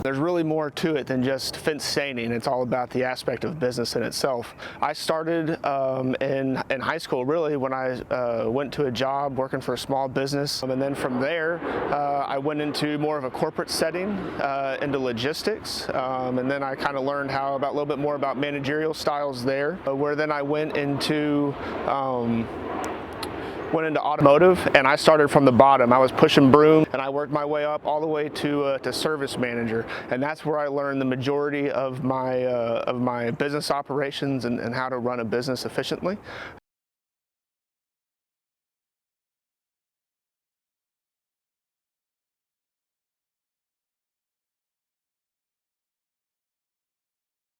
There's really more to it than just fence staining. It's all about the aspect of business in itself. I started in high school, really, when I went to a job working for a small business. And then from there, I went into more of a corporate setting, into logistics. And then I kind of learned a little bit more about managerial styles there, where then I went into automotive, and I started from the bottom. I was pushing broom, and I worked my way up all the way to service manager, and that's where I learned the majority of my business operations and how to run a business efficiently.